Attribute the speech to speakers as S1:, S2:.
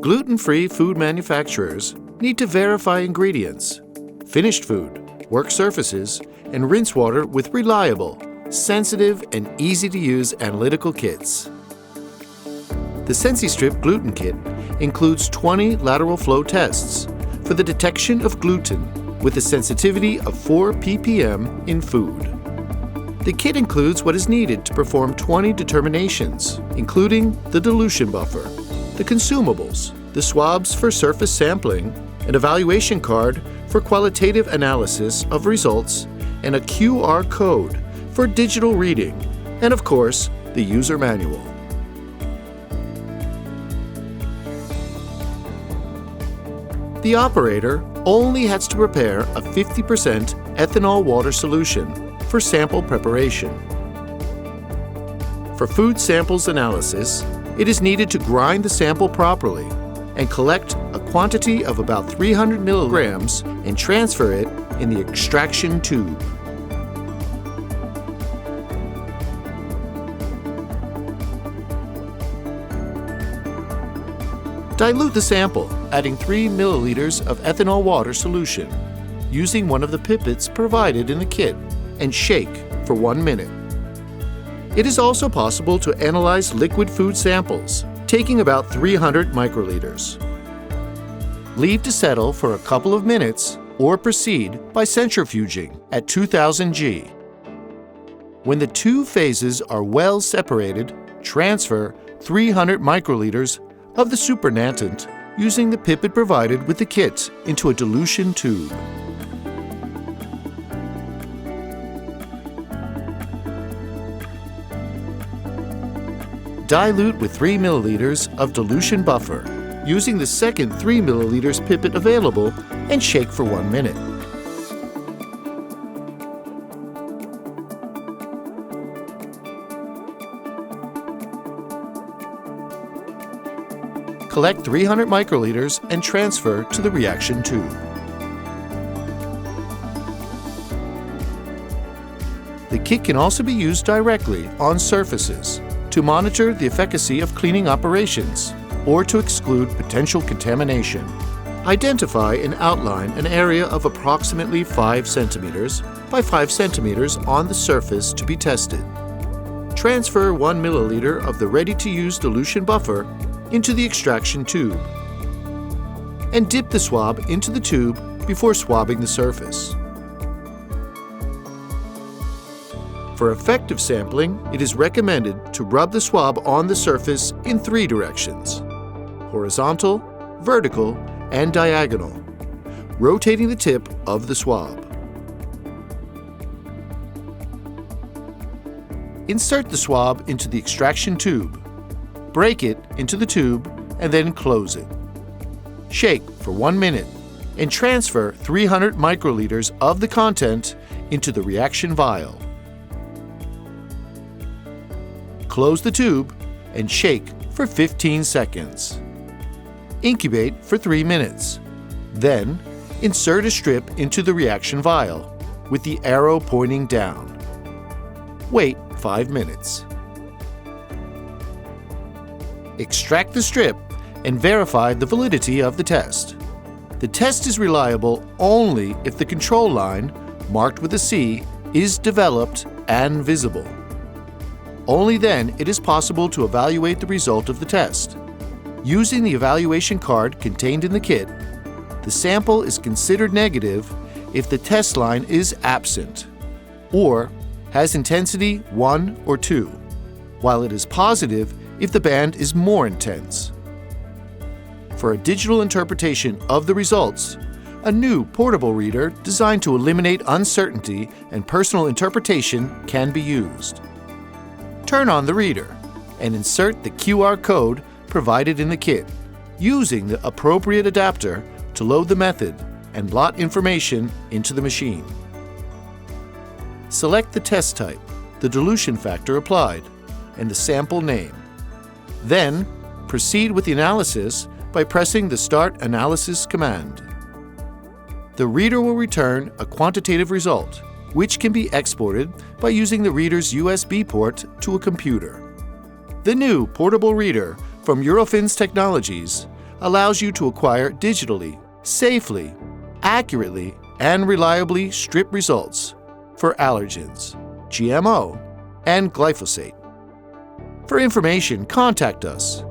S1: Gluten-free food manufacturers need to verify ingredients, finished food, work surfaces, and rinse water with reliable, sensitive, and easy-to-use analytical kits. The SENSIStrip Gluten Kit includes 20 lateral flow tests for the detection of gluten with a sensitivity of 4 ppm in food. The kit includes what is needed to perform 20 determinations, including the dilution buffer, the consumables, the swabs for surface sampling, an evaluation card for qualitative analysis of results, and a QR code for digital reading, and of course, the user manual. The operator only has to prepare a 50% ethanol water solution for sample preparation. For food samples analysis, it is needed to grind the sample properly and collect a quantity of about 300 milligrams and transfer it in the extraction tube. Dilute the sample, adding 3 milliliters of ethanol water solution, using one of the pipettes provided in the kit, and shake for 1 minute. It is also possible to analyze liquid food samples, taking about 300 microliters. Leave to settle for a couple of minutes or proceed by centrifuging at 2000 G. When the two phases are well separated, transfer 300 microliters of the supernatant using the pipette provided with the kit into a dilution tube. Dilute with 3 milliliters of dilution buffer using the second 3 milliliters pipette available and shake for 1 minute. Collect 300 microliters and transfer to the reaction tube. The kit can also be used directly on surfaces to monitor the efficacy of cleaning operations or to exclude potential contamination. Identify and outline an area of approximately 5 centimeters by 5 centimeters on the surface to be tested. Transfer 1 milliliter of the ready-to-use dilution buffer into the extraction tube and dip the swab into the tube before swabbing the surface. For effective sampling, it is recommended to rub the swab on the surface in 3 directions: horizontal, vertical, and diagonal, rotating the tip of the swab. Insert the swab into the extraction tube, break it into the tube, and then close it. Shake for 1 minute and transfer 300 microliters of the content into the reaction vial. Close the tube and shake for 15 seconds. Incubate for 3 minutes. Then, insert a strip into the reaction vial with the arrow pointing down. Wait 5 minutes. Extract the strip and verify the validity of the test. The test is reliable only if the control line, marked with a C, is developed and visible. Only then it is possible to evaluate the result of the test. Using the evaluation card contained in the kit, the sample is considered negative if the test line is absent or has intensity 1 or 2, while it is positive if the band is more intense. For a digital interpretation of the results, a new portable reader designed to eliminate uncertainty and personal interpretation can be used. Turn on the reader and insert the QR code provided in the kit, using the appropriate adapter to load the method and blot information into the machine. Select the test type, the dilution factor applied, and the sample name. Then, proceed with the analysis by pressing the Start Analysis command. The reader will return a quantitative result, which can be exported by using the reader's USB port to a computer. The new portable reader from Eurofins Technologies allows you to acquire digitally, safely, accurately, and reliably strip results for allergens, GMO, and glyphosate. For information, contact us